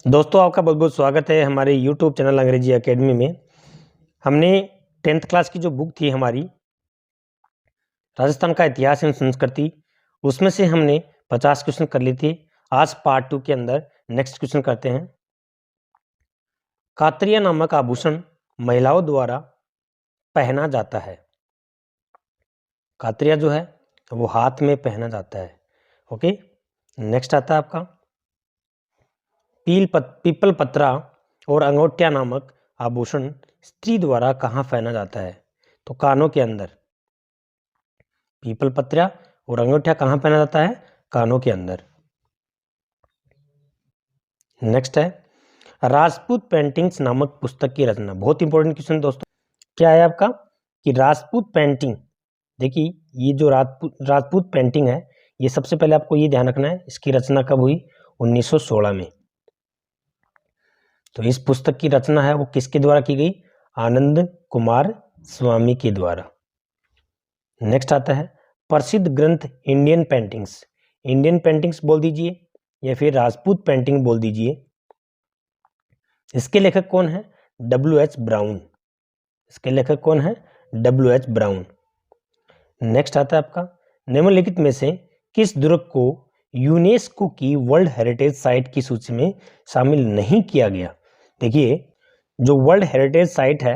दोस्तों आपका बहुत बहुत स्वागत है हमारे यूट्यूब चैनल अंग्रेजी एकेडमी में। हमने 10th क्लास की जो बुक थी हमारी राजस्थान का इतिहास एवं संस्कृति, उसमें से हमने 50 क्वेश्चन कर लिए थे। आज पार्ट 2 के अंदर नेक्स्ट क्वेश्चन करते हैं। कातरिया नामक आभूषण महिलाओं द्वारा पहना जाता है। कातरिया जो है वो हाथ में पहना जाता है। ओके, नेक्स्ट आता है आपका पीपल पत्रा और अंगोठिया नामक आभूषण स्त्री द्वारा कहाँ पहना जाता है? तो कानों के अंदर। पीपल पत्रा और अंगोठिया कहाँ पहना जाता है? कानों के अंदर। नेक्स्ट है राजपूत पेंटिंग्स नामक पुस्तक की रचना। बहुत इंपॉर्टेंट क्वेश्चन दोस्तों, क्या है आपका कि राजपूत पेंटिंग। देखिए ये जो राजपूत पेंटिंग है, ये सबसे पहले आपको ये ध्यान रखना है, इसकी रचना कब हुई? 1916 में। तो इस पुस्तक की रचना है वो किसके द्वारा की गई? आनंद कुमार स्वामी के द्वारा। नेक्स्ट आता है प्रसिद्ध ग्रंथ इंडियन पेंटिंग्स। इंडियन पेंटिंग्स बोल दीजिए या फिर राजपूत पेंटिंग बोल दीजिए। इसके लेखक कौन है? W.H. ब्राउन। इसके लेखक कौन है? W.H. ब्राउन। नेक्स्ट आता है आपका निम्नलिखित में से किस दुर्ग को यूनेस्को की वर्ल्ड हेरिटेज साइट की सूची में शामिल नहीं किया गया? देखिए जो वर्ल्ड हेरिटेज साइट है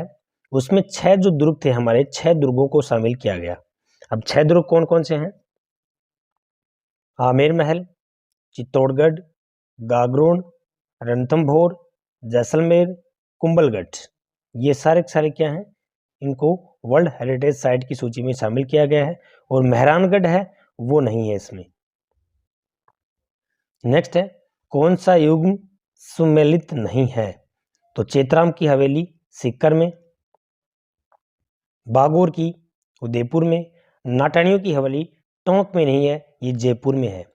उसमें 6 जो दुर्ग थे हमारे, 6 दुर्गों को शामिल किया गया। अब 6 दुर्ग कौन कौन से हैं? आमेर महल, चित्तौड़गढ़, गागरोन, रणथंभौर, जैसलमेर, कुंभलगढ़। ये सारे क्या हैं? इनको वर्ल्ड हेरिटेज साइट की सूची में शामिल किया गया है। और मेहरानगढ़ है वो नहीं है इसमें। नेक्स्ट है कौन सा युग सुमेलित नहीं है? तो चेतराम की हवेली सीकर में, बागोर की उदयपुर में, नाटानियों की हवेली टोंक में नहीं है, ये जयपुर में है।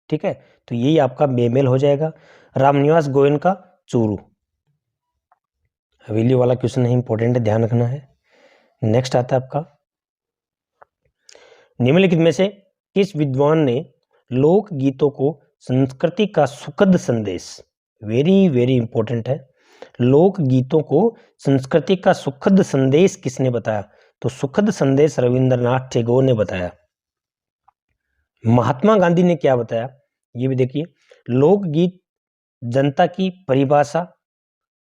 ठीक है, तो यही आपका बेमेल हो जाएगा। रामनिवास गोयन का चूरू। हवेली वाला क्वेश्चन नहीं, इंपॉर्टेंट है, ध्यान रखना है। नेक्स्ट आता है आपका निम्नलिखित में से किस विद्वान ने लोक गीतों को संस्कृति का सुखद संदेश, वेरी वेरी इंपॉर्टेंट है, लोक गीतों को संस्कृति का सुखद संदेश किसने बताया? तो सुखद संदेश रविंद्रनाथ टैगोर ने बताया। महात्मा गांधी ने क्या बताया ये भी देखिए, लोकगीत जनता की परिभाषा,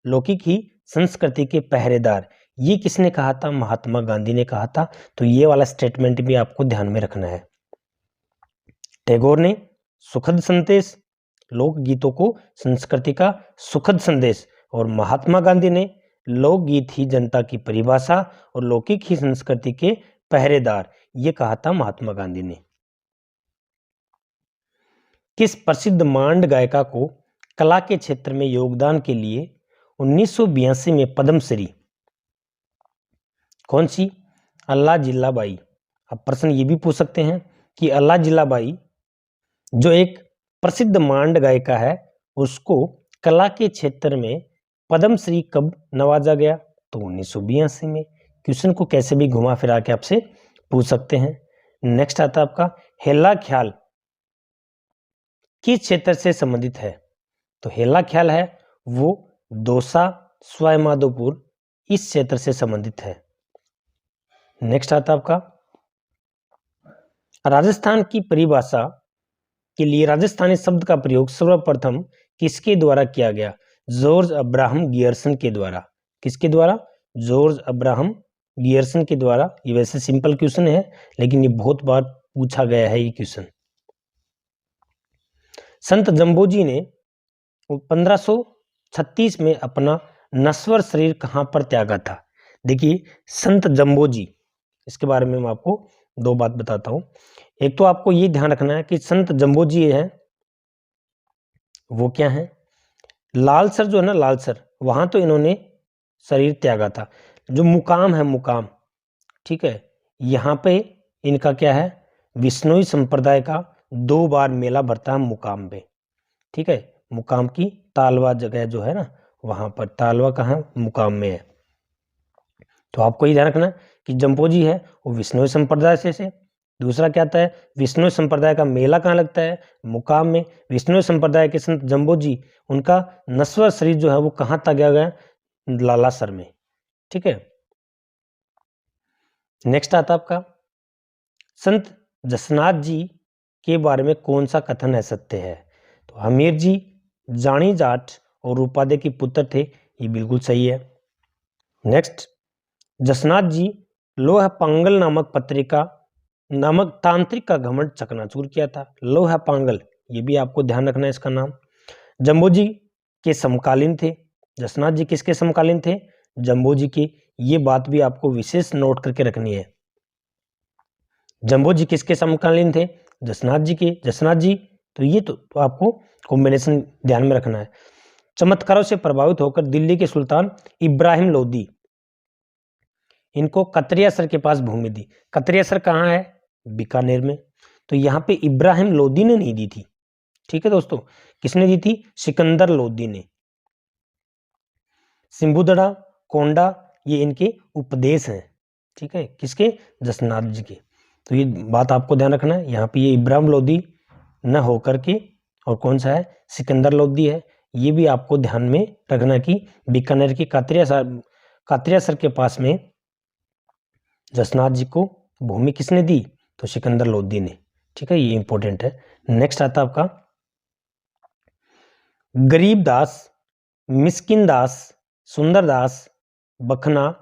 लौकिक ही संस्कृति के पहरेदार, ये किसने कहा था? महात्मा गांधी ने कहा था। तो ये वाला स्टेटमेंट भी आपको ध्यान में रखना है। टैगोर ने सुखद संदेश, लोकगीतों को संस्कृति का सुखद संदेश, और महात्मा गांधी ने लोकगीत ही जनता की परिभाषा और लौकिक ही संस्कृति के पहरेदार, ये कहा था महात्मा गांधी ने। किस प्रसिद्ध मांड गायिका को कला के क्षेत्र में योगदान के लिए 1982 में पद्मश्री, कौन सी? अल्लाह जिल्लाबाई। अब प्रश्न ये भी पूछ सकते हैं कि अल्लाह जिल्लाबाई जो एक प्रसिद्ध मांड गायिका है, उसको कला के क्षेत्र में पद्मश्री कब नवाजा गया? तो 1982 में। क्वेश्चन को कैसे भी घुमा फिरा के आपसे पूछ सकते हैं। नेक्स्ट आता है आपका हेला ख्याल किस क्षेत्र से संबंधित है? तो हेला ख्याल है वो दौसा, सवाईमाधोपुर, इस क्षेत्र से संबंधित है। नेक्स्ट आता है आपका राजस्थान की परिभाषा के लिए राजस्थानी शब्द का प्रयोग सर्वप्रथम किसके द्वारा किया गया? जॉर्ज अब्राहम गियर्सन के द्वारा। किसके द्वारा? जॉर्ज अब्राहम गियर्सन के द्वारा। ये वैसे सिंपल क्वेश्चन है लेकिन ये बहुत बार पूछा गया है ये क्वेश्चन। संत जम्बोजी ने 1536 में अपना नश्वर शरीर कहां पर त्यागा था? देखिए संत जम्बोजी, इसके बारे में मैं आपको 2 बात बताता हूं। एक तो आपको ये ध्यान रखना है कि संत जम्बोजी है वो क्या है? लालसर जो है ना, लालसर, वहां तो इन्होंने शरीर त्यागा था। जो मुकाम है, मुकाम, ठीक है, यहाँ पे इनका क्या है? विश्नोई संप्रदाय का 2 बार मेला भरता है मुकाम पे। ठीक है, मुकाम की तालवा जगह जो है ना, वहां पर तालवा कहाँ? मुकाम में है। तो आपको ये ध्यान रखना कि जम्बोजी है वो विश्नोई संप्रदाय से दूसरा क्या आता है, विष्णु संप्रदाय का मेला कहाँ लगता है, मुकाम में। विष्णु संप्रदाय के संत जम्बो जी, उनका नस्वर शरीर जो है वो कहाँ त्यागा गया, लालासर में। ठीक है। नेक्स्ट आता आपका, संत जसनाथ जी के बारे में कौन सा कथन है सत्य है। तो हमीर जी जानी जाट और रूपादे के पुत्र थे, ये बिल्कुल सही है। नेक्स्ट, जसनाथ जी लोह पांगल नामक पत्रिका नामक तांत्रिक का घमंड चकनाचूर किया था। लोह पांगल, ये भी आपको ध्यान रखना है इसका नाम। जम्बो जी के समकालीन थे। जसनाथ जी किसके समकालीन थे, जम्बो जी के। ये बात भी आपको विशेष नोट करके रखनी है। जम्बो जी किसके समकालीन थे, जसनाथ जी के। जसनाथ जी, तो ये तो आपको कॉम्बिनेशन ध्यान में रखना है। चमत्कारों से प्रभावित होकर दिल्ली के सुल्तान इब्राहिम लोदी, इनको कतरियासर के पास भूमि दी। कतरियासर कहाँ है, बीकानेर में। तो यहाँ पे इब्राहिम लोदी ने नहीं दी थी। ठीक है दोस्तों, किसने दी थी, सिकंदर लोदी ने। सिंबुदड़ा, कोंडा, ये इनके उपदेश हैं। ठीक है, किसके, जसनाथ जी के। तो ये बात आपको ध्यान रखना है, यहाँ पे ये इब्राहिम लोदी न होकर के और कौन सा है, सिकंदर लोदी है। ये भी आपको ध्यान में रखना कि बीकानेर की कातरियासर के पास में जसनाथ जी को भूमि किसने दी, तो सिकंदर लोदी ने। ठीक है, ये इंपॉर्टेंट है। नेक्स्ट आता आपका, गरीबदास, मिस्किनदास, सुंदरदास, बखना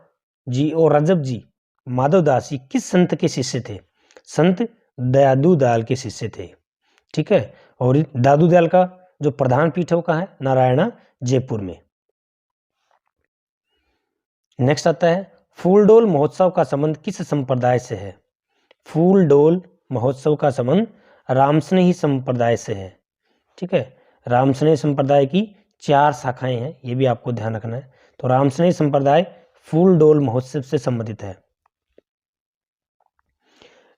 जी और रजब जी, माधवदास जी किस संत के शिष्य थे, संत दयादू दयाल के शिष्य थे। ठीक है, और दादू दयाल का जो प्रधान पीठ है वो कहाँ है, नारायणा जयपुर में। नेक्स्ट आता है, फूलडोल महोत्सव का संबंध किस संप्रदाय से है। फूलडोल महोत्सव का संबंध रामस्नेही संप्रदाय से है। ठीक है, रामस्नेही संप्रदाय की 4 शाखाएं हैं, ये भी आपको ध्यान रखना है। तो रामस्नेही संप्रदाय फूलडोल महोत्सव से संबंधित है।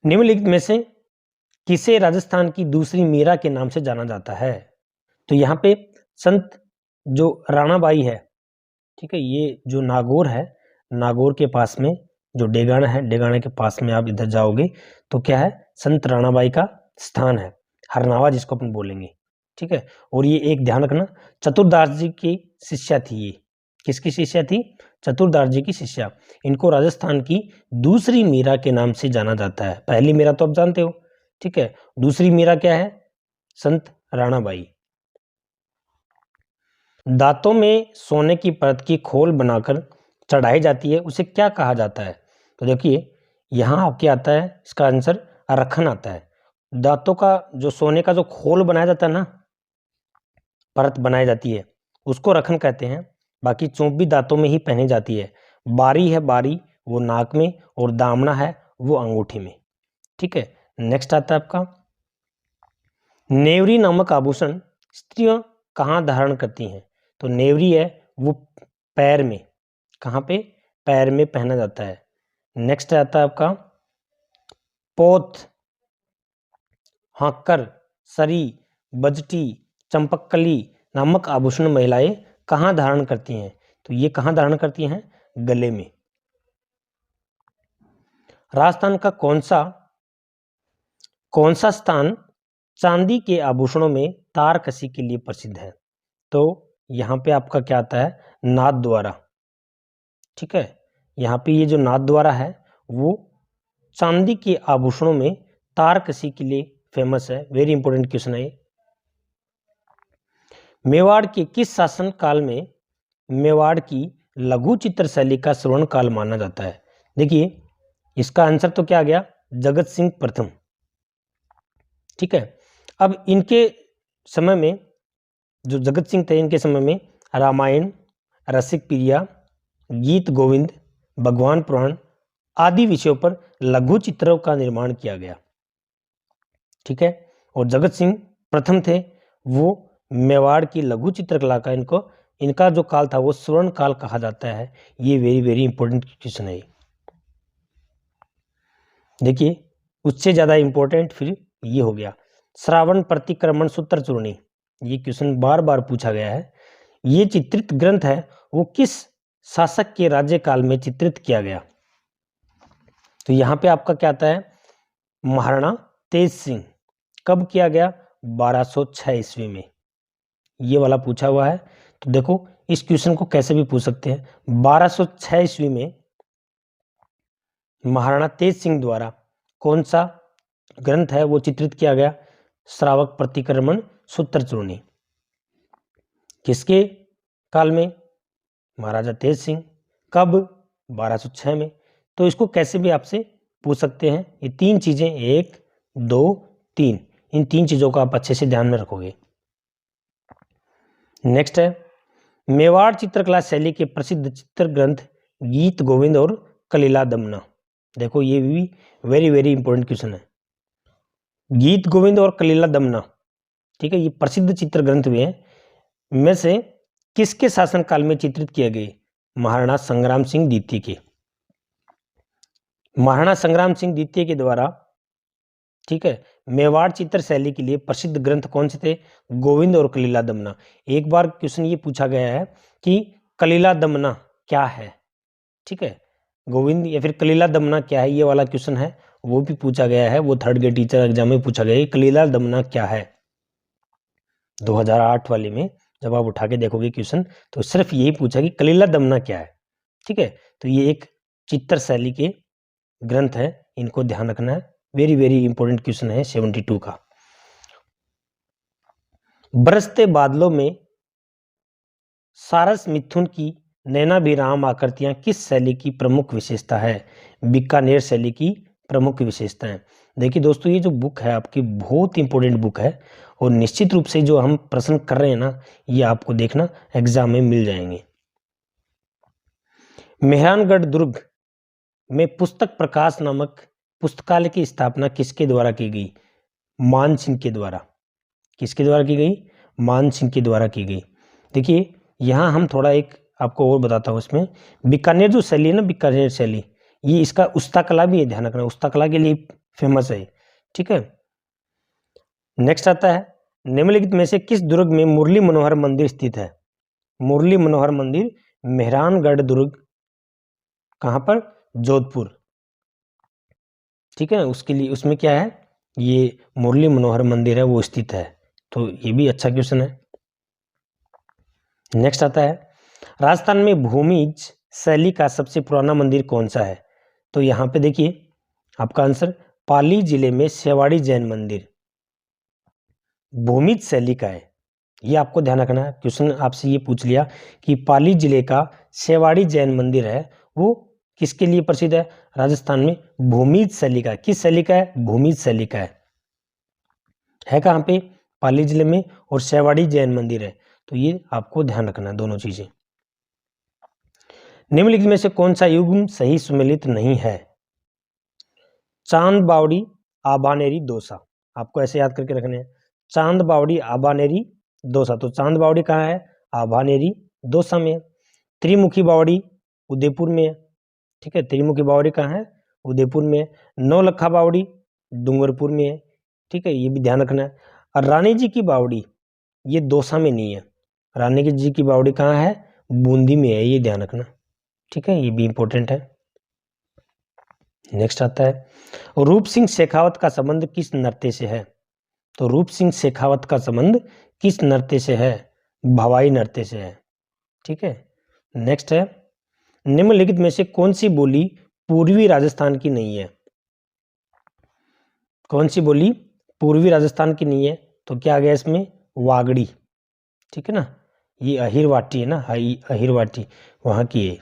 निम्नलिखित में से किसे राजस्थान की दूसरी मीरा के नाम से जाना जाता है। तो यहाँ पे संत जो राणाबाई है, ठीक है, ये जो नागौर है, नागौर के पास में जो डेगाना है, डेगाना के पास में आप इधर जाओगे तो क्या है, संत राणाबाई का स्थान है, हरनावा जिसको अपन बोलेंगे। ठीक है, और ये एक ध्यान रखना, चतुरदास जी की शिष्या थी ये। किसकी शिष्या थी, चतुरदास जी की शिष्या। इनको राजस्थान की दूसरी मीरा के नाम से जाना जाता है। पहली मीरा तो आप जानते हो। ठीक है, दूसरी मीरा क्या है, संत राणाबाई। दांतों में सोने की परत की खोल बनाकर चढ़ाई जाती है, उसे क्या कहा जाता है। तो देखिए यहाँ आपके आता है इसका आंसर, रखन आता है। दांतों का जो सोने का जो खोल बनाया जाता है ना, परत बनाई जाती है, उसको रखन कहते हैं। बाकी चोंप भी दांतों में ही पहनी जाती है। बारी है, बारी वो नाक में, और दामना है वो अंगूठी में। ठीक है, नेक्स्ट आता है आपका, नेवरी नामक आभूषण स्त्रियां कहाँ धारण करती हैं। तो नेवरी है वो पैर में, कहाँ पे, पैर में पहना जाता है। नेक्स्ट आता है आपका, पोथ, हाकर, सरी, बजटी, चंपकली नामक आभूषण महिलाएं कहाँ धारण करती हैं। तो ये कहाँ धारण करती हैं, गले में। राजस्थान का कौन सा स्थान चांदी के आभूषणों में तारकसी के लिए प्रसिद्ध है। तो यहाँ पे आपका क्या आता है, नाथद्वारा। ठीक है, यहाँ पे ये जो नाथद्वारा है वो चांदी के आभूषणों में तारकसी के लिए फेमस है। वेरी इंपॉर्टेंट क्वेश्चन है ये। मेवाड़ के किस शासन काल में मेवाड़ की लघु चित्र शैली का स्वर्ण काल माना जाता है। देखिए इसका आंसर तो क्या आ गया, जगत सिंह प्रथम। ठीक है, अब इनके समय में, जो जगत सिंह थे, इनके समय में रामायण, रसिक प्रिया, गीत गोविंद, भगवान पुराण आदि विषयों पर लघु चित्रों का निर्माण किया गया। ठीक है, और जगत सिंह प्रथम थे, वो मेवाड़ की लघु चित्रकला का इनका जो काल था वो स्वर्ण काल कहा जाता है। ये वेरी वेरी इंपॉर्टेंट क्वेश्चन है। देखिए उससे ज़्यादा इंपॉर्टेंट फिर ये हो गया, श्रावण प्रतिक्रमण सूत्र चूर्णी। ये क्वेश्चन बार बार पूछा गया है। ये चित्रित ग्रंथ है वो किस शासक के राज्यकाल में चित्रित किया गया। तो यहाँ पे आपका क्या आता है, महाराणा तेज सिंह कब किया गया? 1206 ईस्वी में। ये वाला पूछा हुआ है। तो देखो इस क्वेश्चन को कैसे भी पूछ सकते हैं। 1206 ईस्वी में महाराणा तेज सिंह द्वारा कौन सा ग्रंथ है वो चित्रित किया गया? श्रावक प्रतिक्रमण सूत्रचूर्णी। किसके काल में? महाराजा तेज सिंह। कब? 1206 में। तो इसको कैसे भी आपसे पूछ सकते हैं। ये तीन चीजें, 1 2 3, इन तीन चीजों को आप अच्छे से ध्यान में रखोगे। नेक्स्ट है मेवाड़ चित्रकला शैली के प्रसिद्ध चित्र ग्रंथ गीत गोविंद और कलीला दमना। देखो ये भी वेरी वेरी इंपॉर्टेंट क्वेश्चन है। गीत गोविंद और कलीला दमना, ठीक है, ये प्रसिद्ध चित्र ग्रंथ हुए हैं में से किसके शासनकाल में चित्रित किए गए? महाराणा संग्राम सिंह द्वितीय के। महाराणा संग्राम सिंह द्वितीय के द्वारा, ठीक है, मेवाड़ चित्र शैली के लिए प्रसिद्ध ग्रंथ कौन से थे? गोविंद और कलीला दमना। एक बार क्वेश्चन ये पूछा गया है कि कलीला दमना क्या है, ठीक है, गोविंद या फिर कलीला दमना क्या है, ये वाला क्वेश्चन है, वो भी पूछा गया है। वो थर्ड ग्रेड टीचर एग्जाम में पूछा गया है कलीला दमना क्या है। 2008 वाले में जब आप उठा के देखोगे क्वेश्चन तो सिर्फ यही पूछा कि कलीला दमना क्या है, ठीक है। तो ये एक चित्र शैली के ग्रंथ है, इनको ध्यान रखना है। वेरी वेरी इंपॉर्टेंट क्वेश्चन है 72 का। बरसते बादलों में सारस मिथुन की नैनाभिराम आकृतियां किस शैली की प्रमुख विशेषता है? बीकानेर शैली की प्रमुख विशेषता है। देखिए दोस्तों ये जो बुक है आपकी बहुत इंपॉर्टेंट बुक है और निश्चित रूप से जो हम प्रश्न कर रहे हैं ना ये आपको देखना एग्जाम में मिल जाएंगे। मेहरानगढ़ दुर्ग में पुस्तक प्रकाश नामक पुस्तकालय की स्थापना किसके द्वारा की गई? मान सिंह के द्वारा। किसके द्वारा की गई? मान सिंह के द्वारा की गई। देखिए यहाँ हम थोड़ा एक आपको और बताता हूँ। इसमें बीकानेर जो शैली है ना, बीकानेर शैली, ये इसका उस्ता कला भी है, ध्यान रखना, उस्ता कला के लिए फेमस है, ठीक है। नेक्स्ट आता है निम्नलिखित में से किस दुर्ग में मुरली मनोहर मंदिर स्थित है? मुरली मनोहर मंदिर मेहरानगढ़ दुर्ग, कहाँ पर? जोधपुर, ठीक है। उसके लिए उसमें क्या है, ये मुरली मनोहर मंदिर है वो स्थित है। तो ये भी अच्छा क्वेश्चन है। नेक्स्ट आता है राजस्थान में भूमिज शैली का सबसे पुराना मंदिर कौन सा है? तो यहाँ पे देखिए आपका आंसर पाली जिले में शेवाड़ी जैन मंदिर भूमिज शैली का है। ये आपको ध्यान रखना है। क्वेश्चन आपसे ये पूछ लिया कि पाली जिले का शेवाड़ी जैन मंदिर है वो किसके लिए प्रसिद्ध है? राजस्थान में भूमिज शैली का। किस शैली का है? भूमिज शैली का है कहाँ पे? पाली जिले में, और शेवाड़ी जैन मंदिर है। तो ये आपको ध्यान रखना है दोनों चीजें। निम्नलिखित में से कौन सा युग्म सही सुमेलित नहीं है? चांद बावड़ी आबानेरी दोसा, आपको ऐसे याद करके रखने हैं। चांद बावड़ी आबानेरी दोसा, तो चांद बावड़ी कहाँ है? आबानेरी दोसा में। त्रिमुखी बावड़ी उदयपुर में है, ठीक है। त्रिमुखी बावड़ी कहाँ है? उदयपुर में है। नौलखा बावड़ी डूंगरपुर में है, ठीक है, ये भी ध्यान रखना है। और रानी जी की बावड़ी ये दौसा में नहीं है, रानी जी की बावड़ी कहाँ है? बूंदी में है, ये ध्यान रखना, ठीक है, ये भी इंपॉर्टेंट है। नेक्स्ट आता है रूप सिंह शेखावत का संबंध किस नृत्य से है? तो रूप सिंह शेखावत का संबंध किस नृत्य से है? भवाई नृत्य से है, ठीक है। नेक्स्ट है निम्नलिखित में से कौन सी बोली पूर्वी राजस्थान की नहीं है? कौन सी बोली पूर्वी राजस्थान की नहीं है? तो क्या आ गया इसमें? वागड़ी, ठीक है ना, ये अहिरवाटी है ना, अहिरवाटी वहां की है।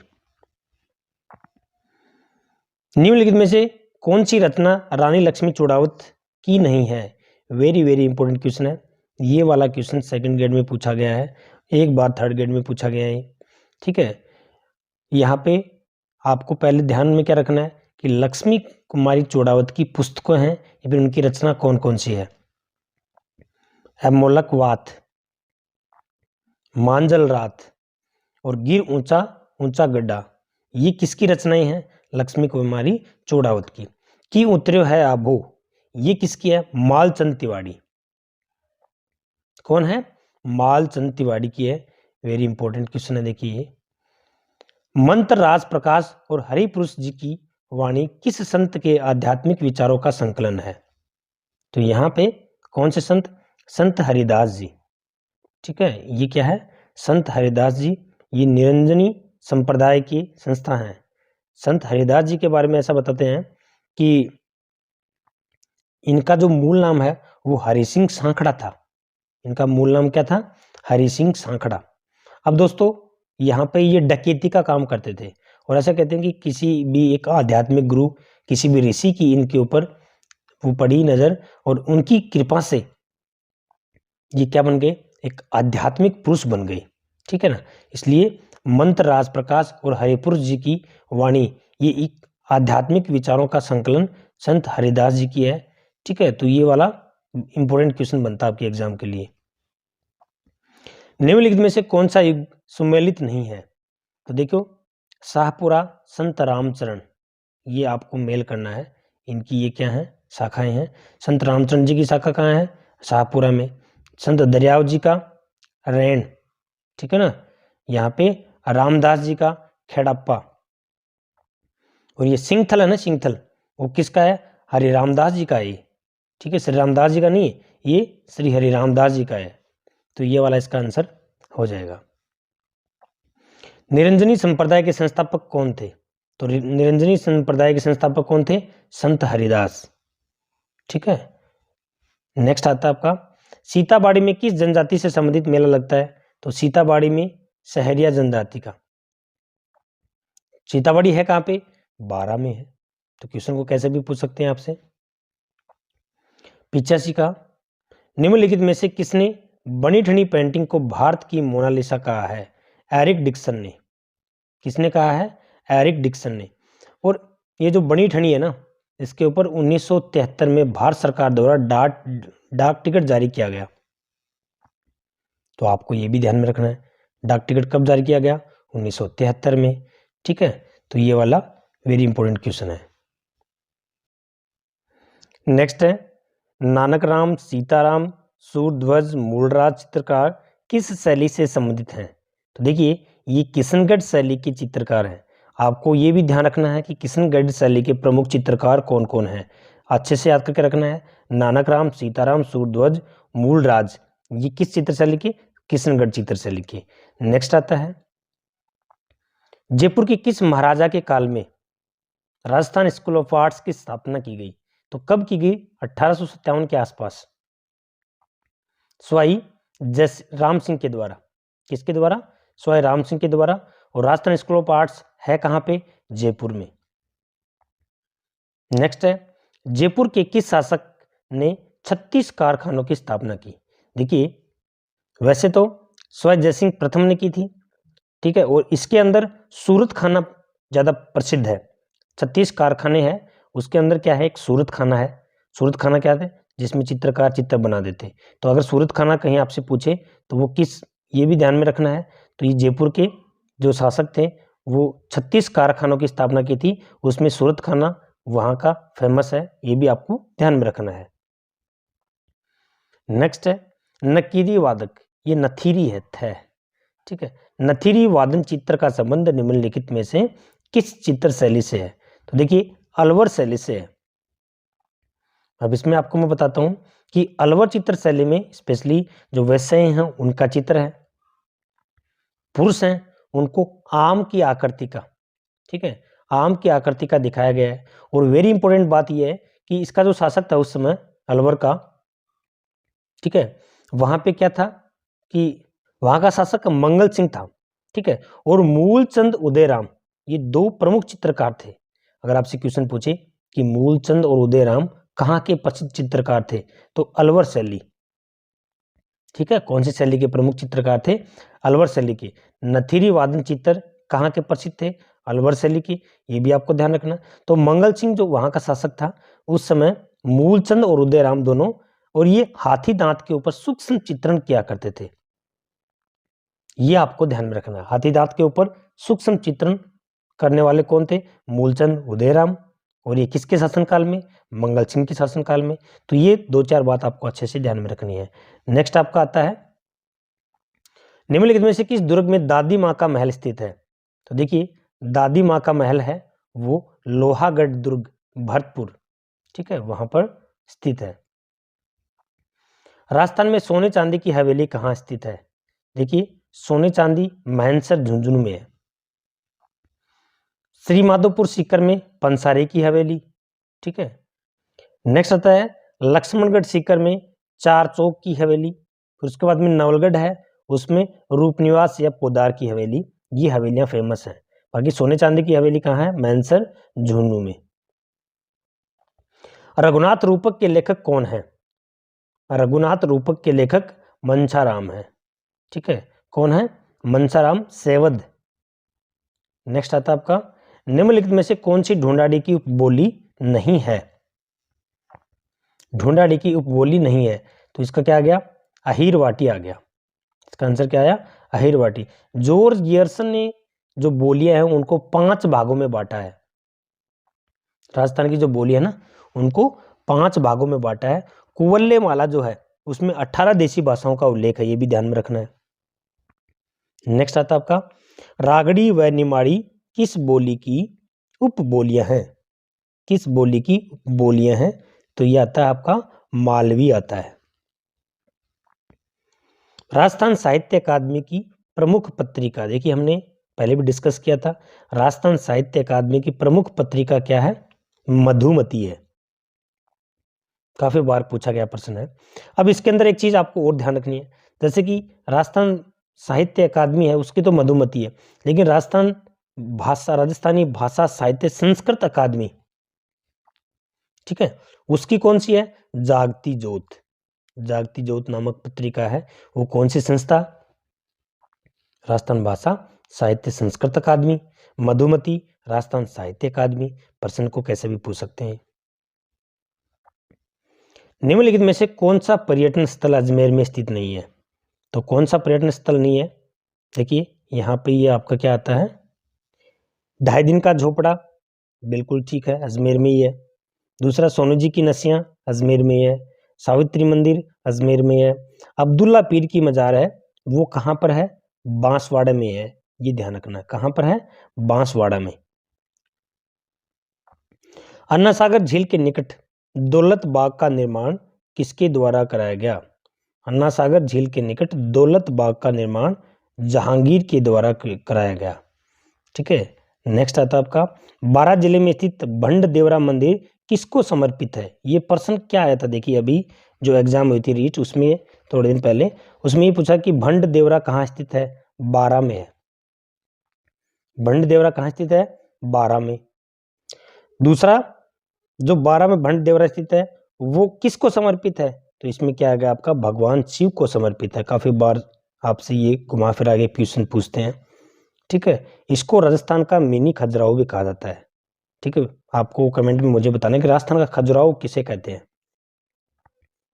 निम्नलिखित में से कौन सी रचना रानी लक्ष्मी चूड़ावत की नहीं है? वेरी वेरी इंपॉर्टेंट क्वेश्चन है। ये वाला क्वेश्चन सेकंड ग्रेड में पूछा गया है, एक बार थर्ड ग्रेड में पूछा गया है, ठीक है। यहाँ पे आपको पहले ध्यान में क्या रखना है कि लक्ष्मी कुमारी चूड़ावत की पुस्तकें हैं या फिर उनकी रचना कौन कौन सी है? मोलक वात, मांजल रात और गिर ऊंचा ऊंचा गड्ढा, ये किसकी रचनाएं हैं? लक्ष्मी कुमारी चूड़ावत की उतर्यो है आभो, ये किसकी है? मालचंद तिवारी। कौन है? मालचंद तिवारी की है। वेरी इंपॉर्टेंट क्वेश्चन है, देखिए। मंत्र राज प्रकाश और हरिपुरुष जी की वाणी किस संत के आध्यात्मिक विचारों का संकलन है? तो यहाँ पे कौन से संत? संत हरिदास जी। ठीक है, ये क्या है? संत हरिदास जी। ये निरंजनी संप्रदाय की संस्था है। संत हरिदास जी के बारे में ऐसा बताते हैं कि इनका जो मूल नाम है वो हरि सिंह सांखड़ा था। इनका मूल नाम क्या था? हरि सिंह सांखड़ा। अब दोस्तों यहाँ पे ये डकैती का काम करते थे और ऐसा कहते हैं कि किसी भी एक आध्यात्मिक गुरु, किसी भी ऋषि की इनके ऊपर वो पड़ी नजर और उनकी कृपा से ये क्या बन गए? एक आध्यात्मिक पुरुष बन गए। ठीक है ना, इसलिए मंत्र राज प्रकाश और हरिपुरुष जी की वाणी ये एक आध्यात्मिक विचारों का संकलन संत हरिदास जी की है। ठीक है, तो ये वाला इंपॉर्टेंट क्वेश्चन बनता है आपके एग्जाम के लिए। निम्नलिखित में से कौन सा युग सुमेलित नहीं है? तो देखो शाहपुरा संत रामचरण, ये आपको मेल करना है। इनकी ये क्या है? शाखाएं हैं। संत रामचरण जी की शाखा कहाँ है? शाहपुरा में। संत दरियाव जी का रैन, ठीक है ना, यहाँ पे रामदास जी का खेड़प्पा। और ये सिंगथल है ना, सिंगथल, वो किसका है? हरि रामदास जी का है ये। ठीक है, श्री रामदास जी का नहीं है, ये श्री हरि रामदास जी का है। तो ये वाला इसका आंसर हो जाएगा। निरंजनी संप्रदाय के संस्थापक कौन थे? तो निरंजनी संप्रदाय के संस्थापक कौन थे? संत हरिदास। ठीक है, नेक्स्ट आता है आपका सीताबाड़ी में किस जनजाति से संबंधित मेला लगता है? तो सीताबाड़ी में सहरिया जनजाति का। सीताबाड़ी है कहाँ पे? बारा में है। तो क्वेश्चन को कैसे भी पूछ सकते हैं आपसे। 85 का निम्नलिखित में से किसने बनी ठनी पेंटिंग को भारत की मोनालिसा कहा है? एरिक डिक्सन ने। किसने कहा है? एरिक डिक्सन ने। और ये जो बनी ठनी है ना, इसके ऊपर 1973 में भारत सरकार द्वारा डाक टिकट जारी किया गया। तो आपको ये भी ध्यान में रखना है, डाक टिकट कब जारी किया गया? 1973 में। ठीक है, तो ये वाला वेरी इंपॉर्टेंट क्वेश्चन है। नेक्स्ट है नानक राम सीताराम सूरध्वज मूलराज चित्रकार किस शैली से संबंधित हैं? तो देखिए ये किशनगढ़ शैली के चित्रकार हैं। आपको ये भी ध्यान रखना है कि किशनगढ़ शैली के प्रमुख चित्रकार कौन कौन हैं, अच्छे से याद करके रखना है। नानक राम सीताराम सूरध्वज मूलराज, ये किस चित्र शैली के? किशनगढ़ चित्र शैली के। नेक्स्ट आता है जयपुर के किस महाराजा के काल में राजस्थान स्कूल ऑफ आर्ट्स की स्थापना की गई? तो कब की गई? 1857 के आसपास। स्वाई राम सिंह के द्वारा। किसके द्वारा? स्वाई राम सिंह के द्वारा। और राजस्थान स्कूल ऑफ आर्ट्स है कहां पे? जयपुर में। नेक्स्ट है जयपुर के किस शासक ने 36 कारखानों की स्थापना की? देखिए वैसे तो स्वाई जयसिंह प्रथम ने की थी, ठीक है, और इसके अंदर सूरत खाना ज्यादा प्रसिद्ध है। 36 कारखाने हैं, उसके अंदर क्या है? एक सूरत खाना है। सूरत खाना क्या है? जिसमें चित्रकार चित्र बना देते। तो अगर सूरत खाना कहीं आपसे पूछे तो वो किस, ये भी ध्यान में रखना है। तो ये जयपुर के जो शासक थे वो 36 कारखानों की स्थापना की थी, उसमें सूरत खाना वहां का फेमस है, ये भी आपको ध्यान में रखना है। नेक्स्ट है नकीरी वादक, ये नथीरी है, थ, ठीक है। नथीरी वादन चित्र का संबंध निम्नलिखित में से किस चित्र शैली से है? तो देखिए अलवर शैली से है। अब इसमें आपको मैं बताता हूं कि अलवर चित्र शैली में स्पेशली जो वैश्य हैं उनका चित्र है, पुरुष हैं उनको आम की आकृति का, ठीक है, आम की आकृति का दिखाया गया है। और वेरी इंपॉर्टेंट बात यह है कि इसका जो शासक था उस समय अलवर का, ठीक है, वहां पे क्या था कि वहां का शासक मंगल सिंह था, ठीक है, और मूलचंद उदयराम, ये दो प्रमुख चित्रकार थे। अगर आपसे क्वेश्चन पूछे कि मूलचंद और उदयराम कहाँ के प्रसिद्ध चित्रकार थे, तो अलवर शैली, ठीक है, कौन सी शैली के प्रमुख चित्रकार थे? अलवर शैली के। नथीरी वादन चित्र कहाँ के प्रसिद्ध थे? अलवर शैली के, ये भी आपको ध्यान रखना। तो मंगल सिंह जो वहां का शासक था उस समय मूलचंद और उदयराम दोनों, और ये हाथी दांत के ऊपर सूक्ष्म चित्रण किया करते थे, ये आपको ध्यान में रखना है। हाथी दांत के ऊपर सूक्ष्म चित्रण करने वाले कौन थे? मूलचंद उदयराम। और ये किसके शासनकाल में? मंगल सिंह के शासनकाल में। तो ये दो चार बात आपको अच्छे से ध्यान में रखनी है। नेक्स्ट आपका आता है निम्नलिखित में से किस दुर्ग में दादी माँ का महल स्थित है? तो देखिए दादी माँ का महल है वो लोहागढ़ दुर्ग भरतपुर, ठीक है, वहां पर स्थित है। राजस्थान में सोने चांदी की हवेली कहाँ स्थित है? देखिए सोने चांदी मानेसर झुंझुनू में है। श्री माधोपुर सीकर में पंसारी की हवेली, ठीक है। नेक्स्ट आता है लक्ष्मणगढ़ सीकर में चार चौक की हवेली। फिर उसके बाद में नवलगढ़ है, उसमें रूपनिवास या पोदार की हवेली। ये हवेलियां फेमस हैं। बाकी सोने चांदी की हवेली कहाँ है? मानेसर झुंझुनू में। रघुनाथ रूपक के लेखक कौन है? रघुनाथ रूपक के लेखक मनसाराम है, ठीक है। कौन है? मनसाराम सेवद। नेक्स्ट आता है आपका निम्नलिखित में से कौन सी ढूंढाड़ी की उपबोली नहीं है? ढूंढाड़ी की उपबोली नहीं है, तो इसका क्या आ गया? अहीरवाटी आ गया। इसका आंसर क्या आया? अहीरवाटी। जॉर्ज गियर्सन ने जो बोलियां हैं उनको 5 भागों में बांटा है। राजस्थान की जो बोली है ना, उनको 5 भागों में बांटा है। कुवल्ले माला जो है उसमें 18 देशी भाषाओं का उल्लेख है, ये भी ध्यान में रखना है। नेक्स्ट आता है आपका रागड़ी व निमाड़ी किस बोली की उपबोलियां हैं? किस बोली की उपबोलियां हैं? तो ये आता है आपका मालवी आता है। राजस्थान साहित्य अकादमी की प्रमुख पत्रिका, देखिए हमने पहले भी डिस्कस किया था, राजस्थान साहित्य अकादमी की प्रमुख पत्रिका क्या है? मधुमती है। काफी बार पूछा गया प्रश्न है। अब इसके अंदर एक चीज आपको और ध्यान रखनी है, जैसे कि राजस्थान साहित्य अकादमी है उसकी तो मधुमती है, लेकिन राजस्थानी भाषा साहित्य संस्कृत अकादमी, ठीक है, उसकी कौन सी है? जागती ज्योत। जागती ज्योत नामक पत्रिका है, वो कौन सी संस्था? राजस्थान भाषा साहित्य संस्कृत अकादमी। मधुमती राजस्थान साहित्य अकादमी। प्रश्न को कैसे भी पूछ सकते हैं। निम्नलिखित में से कौन सा पर्यटन स्थल अजमेर में स्थित नहीं है? तो कौन सा पर्यटन स्थल नहीं है? देखिए यहाँ पे ये आपका क्या आता है? 2.5 दिन का झोपड़ा, बिल्कुल ठीक है, अजमेर में ही है। दूसरा सोनू जी की नसियां, अजमेर में है। सावित्री मंदिर अजमेर में है। अब्दुल्ला पीर की मजार है, वो कहाँ पर है? बांसवाड़ा में है। ये ध्यान रखना, कहाँ पर है? बांसवाड़ा में। अन्ना सागर झील के निकट दौलत बाग का निर्माण किसके द्वारा कराया गया? अन्ना सागर झील के निकट दौलत बाग का निर्माण जहांगीर के द्वारा कराया गया, ठीक है। नेक्स्ट आता है आपका बारां जिले में स्थित भंड देवरा मंदिर किसको समर्पित है? ये प्रश्न क्या आया था? देखिए अभी जो एग्जाम हुई थी रीट, उसमें थोड़े दिन पहले उसमें ये पूछा कि भंड देवरा कहाँ स्थित है? बारां में है। भंड देवरा कहाँ स्थित है? बारां में। दूसरा जो बारां में भंड देवरा स्थित है वो किसको समर्पित है? तो इसमें क्या आएगा आपका? भगवान शिव को समर्पित है। काफी बार आपसे ये घुमा फिरा के क्वेश्चन पूछते हैं, ठीक है। इसको राजस्थान का मिनी खजुराहो भी कहा जाता है, ठीक है। आपको कमेंट में मुझे बताना कि राजस्थान का खजुराहो किसे कहते हैं।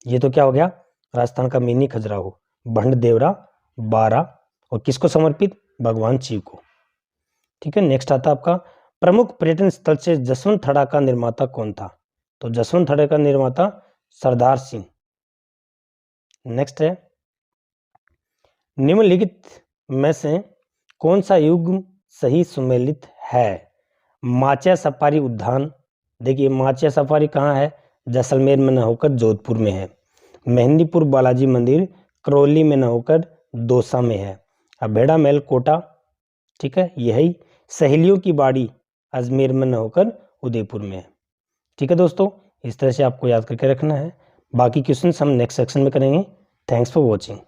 ये तो क्या हो गया? राजस्थान का मिनी खजुराहो, भंड देवरा, बारां, और किसको समर्पित? भगवान शिव को, ठीक है। नेक्स्ट आता आपका प्रमुख पर्यटन स्थल से जसवंत थड़ा का निर्माता कौन था? तो जसवंत थड़ा का निर्माता सरदार सिंह। नेक्स्ट है निम्नलिखित में से कौन सा युग सही सुमेलित है? माचिया सफारी उद्यान, देखिए माचिया सफारी कहाँ है? जैसलमेर में न होकर जोधपुर में है। मेहंदीपुर बालाजी मंदिर करौली में न होकर दौसा में है। अभेड़ा महल कोटा, ठीक है, यही सहेलियों की बाड़ी अजमेर में न होकर उदयपुर में है, ठीक है दोस्तों। इस तरह से आपको याद करके रखना है। बाकी क्वेश्चंस हम नेक्स्ट सेक्शन में करेंगे। Thanks for watching.